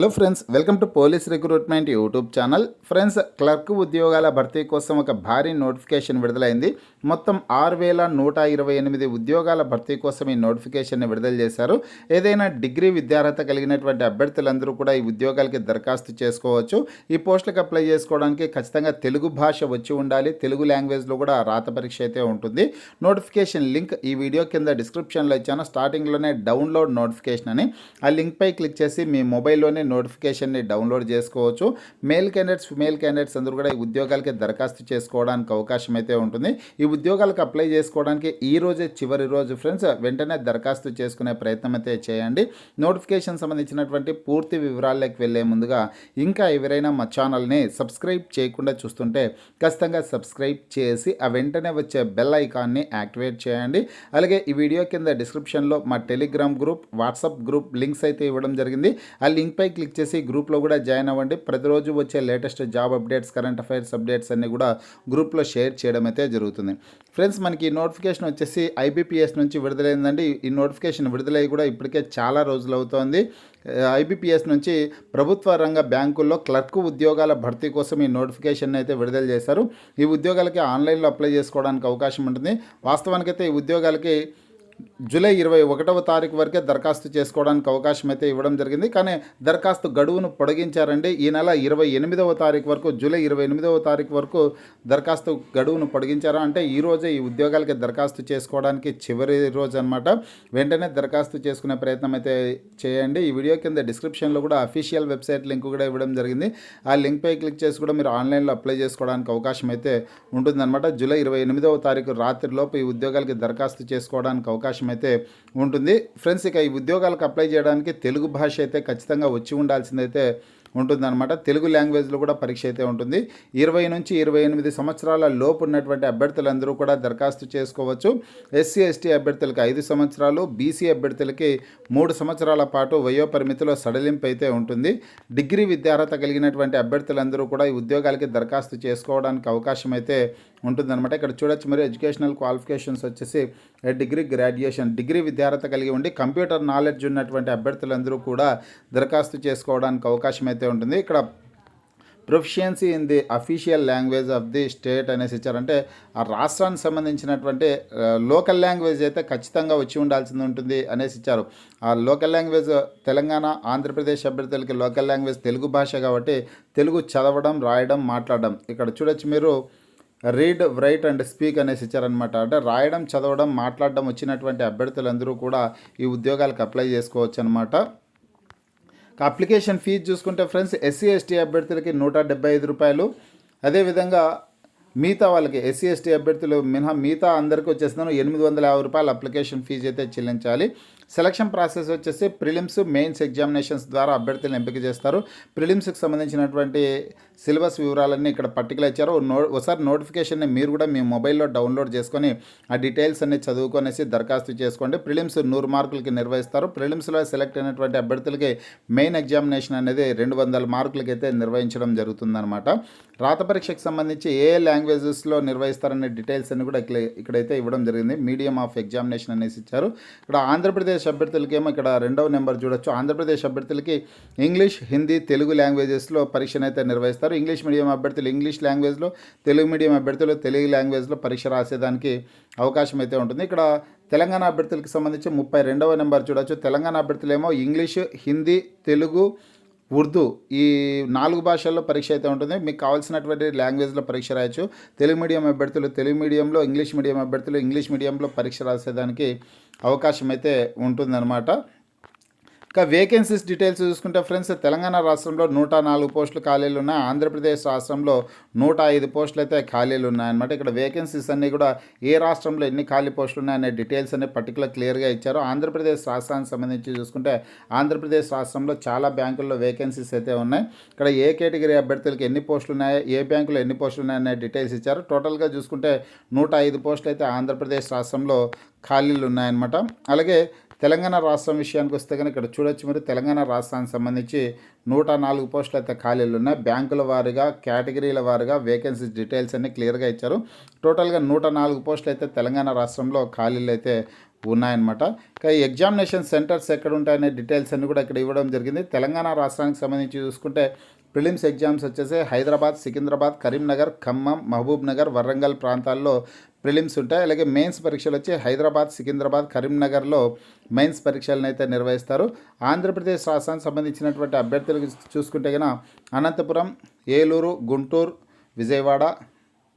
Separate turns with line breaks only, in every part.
Hello friends, welcome to police recruitment YouTube channel. Friends, clerk ఉద్యోగాల భర్తీ కోసం ఒక భారీ నోటిఫికేషన్ విడుదలైంది. మొత్తం 6128 ఉద్యోగాల భర్తీ కోసం ఈ నోటిఫికేషన్ని విడుదల చేశారు. ఏదైనా డిగ్రీ విద్యార్హత కలిగినటువంటి అభ్యర్థులందరూ కూడా ఈ ఉద్యోగాలకి దరఖాస్తు చేసుకోవచ్చు. ఈ పోస్టులకు అప్లై చేసుకోవడానికి ఖచ్చితంగా తెలుగు భాష వచ్చి ఉండాలి. తెలుగు లాంగ్వేజ్లో కూడా రాత పరీక్ష అయితే ఉంటుంది. నోటిఫికేషన్ లింక్ ఈ వీడియో కింద డిస్క్రిప్షన్లో ఇచ్చాను. స్టార్టింగ్లోనే డౌన్లోడ్ నోటిఫికేషన్ అని ఆ లింక్పై క్లిక్ చేసి మీ మొబైల్లోనే నోటిఫికేషన్ని డౌన్లోడ్ చేసుకోవచ్చు. మేల్ క్యాండిడేట్స్, ఫిమేల్ క్యాండిడేట్స్ అందరూ కూడా ఈ ఉద్యోగాలకి దరఖాస్తు చేసుకోవడానికి అవకాశం అయితే ఉంటుంది. ఈ ఉద్యోగాలకు అప్లై చేసుకోవడానికి ఈ రోజే చివరి రోజు ఫ్రెండ్స్. వెంటనే దరఖాస్తు చేసుకునే ప్రయత్నం అయితే చేయండి. నోటిఫికేషన్ సంబంధించినటువంటి పూర్తి వివరాల్లోకి వెళ్ళే ముందుగా ఇంకా ఎవరైనా మా ఛానల్ని సబ్స్క్రైబ్ చేయకుండా చూస్తుంటే ఖచ్చితంగా సబ్స్క్రైబ్ చేసి ఆ వెంటనే వచ్చే బెల్ ఐకాన్ని యాక్టివేట్ చేయండి. అలాగే ఈ వీడియో కింద డిస్క్రిప్షన్లో మా Telegram group, WhatsApp group links అయితే ఇవ్వడం జరిగింది. ఆ లింక్పై క్లిక్ చేసి గ్రూప్లో కూడా జాయిన్ అవ్వండి. ప్రతిరోజు వచ్చే latest job updates, current affairs updates అన్నీ కూడా గ్రూప్లో షేర్ చేయడం అయితే జరుగుతుంది. ఫ్రెండ్స్, మనకి ఈ నోటిఫికేషన్ వచ్చేసి ఐబీపీఎస్ నుంచి విడుదలైందండి. ఈ నోటిఫికేషన్ విడుదలై కూడా ఇప్పటికే చాలా రోజులు అవుతోంది. ఐబీపీఎస్ నుంచి ప్రభుత్వ రంగ బ్యాంకుల్లో క్లర్క్ ఉద్యోగాల భర్తీ కోసం ఈ నోటిఫికేషన్ అయితే విడుదల చేశారు. ఈ ఉద్యోగాలకి ఆన్లైన్లో అప్లై చేసుకోవడానికి అవకాశం ఉంటుంది. వాస్తవానికైతే ఈ ఉద్యోగాలకి జూలై 21వ తారీఖు వరకే దరఖాస్తు చేసుకోవడానికి అవకాశం అయితే ఇవ్వడం జరిగింది. కానీ దరఖాస్తు గడువును పొడిగించారండి. ఈ నెల 28వ తారీఖు వరకు, జూలై 28వ తారీఖు వరకు దరఖాస్తు గడువును పొడిగించారా అంటే ఈ రోజే ఈ ఉద్యోగాలకి దరఖాస్తు చేసుకోవడానికి చివరి రోజు అనమాట. వెంటనే దరఖాస్తు చేసుకునే ప్రయత్నం అయితే చేయండి. ఈ వీడియో కింద డిస్క్రిప్షన్లో కూడా అఫీషియల్ వెబ్సైట్ లింక్ కూడా ఇవ్వడం జరిగింది. ఆ లింక్పై క్లిక్ చేసి కూడా మీరు ఆన్లైన్లో అప్లై చేసుకోవడానికి అవకాశం అయితే ఉంటుందన్నమాట. జూలై 28వ తారీఖు రాత్రిలోపు ఈ ఉద్యోగాలకి దరఖాస్తు చేసుకోవడానికి అవకాశం అయితే ఉంటుంది. ఫ్రెండ్స్, ఇక ఈ ఉద్యోగాలకు అప్లై చేయడానికి తెలుగు భాష అయితే ఖచ్చితంగా వచ్చి ఉండాల్సిందైతే ఉంటుందన్నమాట. తెలుగు లాంగ్వేజ్లో కూడా పరీక్ష అయితే ఉంటుంది. 20 నుంచి 28 సంవత్సరాల లోపు ఉన్నటువంటి అభ్యర్థులందరూ కూడా దరఖాస్తు చేసుకోవచ్చు. ఎస్సీ ఎస్టీ అభ్యర్థులకి 5 సంవత్సరాలు, బీసీ అభ్యర్థులకి 3 సంవత్సరాల పాటు వయోపరిమితిలో సడలింపు అయితే ఉంటుంది. డిగ్రీ విద్యార్హత కలిగినటువంటి అభ్యర్థులందరూ కూడా ఈ ఉద్యోగాలకి దరఖాస్తు చేసుకోవడానికి అవకాశం అయితే ఉంటుందన్నమాట. ఇక్కడ చూడొచ్చు మీరు ఎడ్యుకేషనల్ క్వాలిఫికేషన్స్ వచ్చేసి డిగ్రీ, గ్రాడ్యుయేషన్, డిగ్రీ విద్యార్హత కలిగి ఉండి కంప్యూటర్ నాలెడ్జ్ ఉన్నటువంటి అభ్యర్థులందరూ కూడా దరఖాస్తు చేసుకోవడానికి అవకాశం అయితే ఉంటుంది. ఇక్కడ proficiency in the official language of the state అనేసి ఇచ్చారంటే ఆ రాష్ట్రానికి సంబంధించినటువంటి లోకల్ లాంగ్వేజ్ అయితే ఖచ్చితంగా వచ్చి ఉండాల్సింది ఉంటుంది అనేసి ఇచ్చారు. ఆ లోకల్ లాంగ్వేజ్ తెలంగాణ, ఆంధ్రప్రదేశ్ అభ్యర్థులకి లోకల్ లాంగ్వేజ్ తెలుగు భాష కాబట్టి తెలుగు చదవడం, రాయడం, మాట్లాడడం. ఇక్కడ చూడొచ్చు మీరు రీడ్, రైట్ అండ్ స్పీక్ అనేసి ఇచ్చారనమాట. అంటే రాయడం, చదవడం, మాట్లాడడం వచ్చినటువంటి అభ్యర్థులందరూ కూడా ఈ ఉద్యోగాలకు అప్లై చేసుకోవచ్చు అనమాట. అప్లికేషన్ ఫీజు చూసుకుంటే ఫ్రెండ్స్, ఎస్సీ ఎస్టీ అభ్యర్థులకి 175 రూపాయలు. అదేవిధంగా మిగతా వాళ్ళకి ఎస్సీ ఎస్టీ అభ్యర్థులు మినహా మిగతా అందరికీ వచ్చేస్తున్నాను 850 రూపాయలు అప్లికేషన్ ఫీజు అయితే చెల్లించాలి. సెలక్షన్ ప్రాసెస్ వచ్చేసి ప్రిలిమ్స్, మెయిన్స్ ఎగ్జామినేషన్స్ ద్వారా అభ్యర్థులను ఎంపిక చేస్తారు. ప్రిలిమ్స్కి సంబంధించినటువంటి సిలబస్ వివరాలన్నీ ఇక్కడ పర్టికులర్ ఇచ్చారు. ఒకసారి నోటిఫికేషన్ని మీరు కూడా మీ మొబైల్లో డౌన్లోడ్ చేసుకొని ఆ డీటెయిల్స్ అన్ని చదువుకొనేసి దరఖాస్తు చేసుకోండి. ప్రిలిమ్స్ 100 మార్కులకి నిర్వహిస్తారు. ప్రిలిమ్స్లో సెలెక్ట్ అయినటువంటి అభ్యర్థులకి మెయిన్ ఎగ్జామినేషన్ అనేది 200 మార్కులకి అయితే నిర్వహించడం జరుగుతుందన్నమాట. రాత పరీక్షకు సంబంధించి ఏ లాంగ్వేజెస్లో నిర్వహిస్తారనే డీటెయిల్స్ అన్ని కూడా ఇక్కడైతే ఇవ్వడం జరిగింది. మీడియం ఆఫ్ ఎగ్జామినేషన్ అనేసి ఇచ్చారు. ఇక్కడ ఆంధ్రప్రదేశ్ అభ్యర్థులకి ఏమో ఇక్కడ 2వ నెంబర్ చూడొచ్చు. ఆంధ్రప్రదేశ్ అభ్యర్థులకి ఇంగ్లీష్, హిందీ, తెలుగు లాంగ్వేజెస్లో పరీక్షను అయితే నిర్వహిస్తారు. ఇంగ్లీష్ మీడియం అభ్యర్థులు ఇంగ్లీష్ లాంగ్వేజ్లో, తెలుగు మీడియం అభ్యర్థులు తెలుగు లాంగ్వేజ్లో పరీక్ష రాసేదానికి అవకాశం అయితే ఉంటుంది. ఇక్కడ తెలంగాణ అభ్యర్థులకు సంబంధించి 32వ నెంబర్ చూడొచ్చు. తెలంగాణ అభ్యర్థులేమో ఇంగ్లీషు, హిందీ, తెలుగు, ఉర్దూ ఈ 4 భాషల్లో పరీక్ష అయితే ఉంటుంది. మీకు కావాల్సినటువంటి లాంగ్వేజ్లో పరీక్ష రాయొచ్చు. తెలుగు మీడియం అభ్యర్థులు తెలుగు మీడియంలో, ఇంగ్లీష్ మీడియం అభ్యర్థులు ఇంగ్లీష్ మీడియంలో పరీక్ష రాసేదానికి అవకాశం అయితే ఉంటుందన్నమాట. ఇక వేకెన్సీస్ డీటెయిల్స్ చూసుకుంటే ఫ్రెండ్స్, తెలంగాణ రాష్ట్రంలో 104 పోస్టులు ఖాళీలు ఉన్నాయి. ఆంధ్రప్రదేశ్ రాష్ట్రంలో 105 పోస్టులు అయితే ఖాళీలు ఉన్నాయన్నమాట. ఇక్కడ వేకెన్సీస్ అన్నీ కూడా ఏ రాష్ట్రంలో ఎన్ని ఖాళీ పోస్టులు ఉన్నాయనే డీటెయిల్స్ అన్ని పర్టికులర్ క్లియర్గా ఇచ్చారు. ఆంధ్రప్రదేశ్ రాష్ట్రానికి సంబంధించి చూసుకుంటే ఆంధ్రప్రదేశ్ రాష్ట్రంలో చాలా బ్యాంకుల్లో వేకెన్సీస్ అయితే ఉన్నాయి. ఇక్కడ ఏ కేటగిరీ అభ్యర్థులకి ఎన్ని పోస్టులు ఉన్నాయో, ఏ బ్యాంకులో ఎన్ని పోస్టులు ఉన్నాయనే డీటెయిల్స్ ఇచ్చారు. టోటల్గా చూసుకుంటే 105 పోస్టులు అయితే ఆంధ్రప్రదేశ్ రాష్ట్రంలో ఖాళీలు ఉన్నాయన్నమాట. అలాగే తెలంగాణ రాష్ట్రం విషయానికి వస్తే కనుక ఇక్కడ చూడొచ్చు మీరు తెలంగాణ రాష్ట్రానికి సంబంధించి 104 పోస్టులు అయితే ఖాళీలు ఉన్నాయి. బ్యాంకుల వారీగా, కేటగిరీల వారీగా వేకెన్సీస్ డీటెయిల్స్ అన్ని క్లియర్గా ఇచ్చారు. టోటల్గా 104 పోస్టులు అయితే తెలంగాణ రాష్ట్రంలో ఖాళీలు అయితే ఉన్నాయన్నమాట. ఇక ఈ ఎగ్జామినేషన్ సెంటర్స్ ఎక్కడ ఉంటాయనే డీటెయిల్స్ అన్ని కూడా ఇక్కడ ఇవ్వడం జరిగింది. తెలంగాణ రాష్ట్రానికి సంబంధించి చూసుకుంటే ప్రిలిమ్స్ ఎగ్జామ్స్ వచ్చేసి హైదరాబాద్, సికింద్రాబాద్, కరీంనగర్, ఖమ్మం, మహబూబ్ నగర్, వరంగల్ ప్రాంతాల్లో ప్రిలిమ్స్ ఉంటాయి. అలాగే మెయిన్స్ పరీక్షలు వచ్చి హైదరాబాద్, సికింద్రాబాద్, కరీంనగర్లో మెయిన్స్ పరీక్షలను అయితే నిర్వహిస్తారు. ఆంధ్రప్రదేశ్ రాష్ట్రానికి సంబంధించినటువంటి అభ్యర్థులకు చూసుకుంటే కనుక అనంతపురం, ఏలూరు, గుంటూరు, విజయవాడ,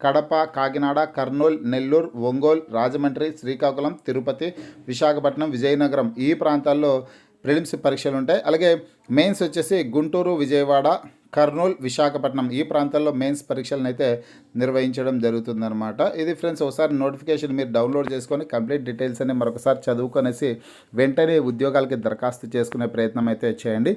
కడప, కాకినాడ, కర్నూలు, నెల్లూరు, ఒంగోలు, రాజమండ్రి, శ్రీకాకుళం, తిరుపతి, విశాఖపట్నం, విజయనగరం ఈ ప్రాంతాల్లో ప్రిలిమ్స్ పరీక్షలు ఉంటాయి. అలాగే మెయిన్స్ వచ్చేసి గుంటూరు, విజయవాడ, కర్నూలు, విశాఖపట్నం ఈ ప్రాంతాల్లో మెయిన్స్ పరీక్షలను అయితే నిర్వహించడం జరుగుతుందన్నమాట. ఇది ఫ్రెండ్స్, ఒకసారి నోటిఫికేషన్ మీరు డౌన్లోడ్ చేసుకొని కంప్లీట్ డీటెయిల్స్ అన్ని మరొకసారి చదువుకొనేసి వెంటనే ఉద్యోగాలకి దరఖాస్తు చేసుకునే ప్రయత్నం అయితే చేయండి.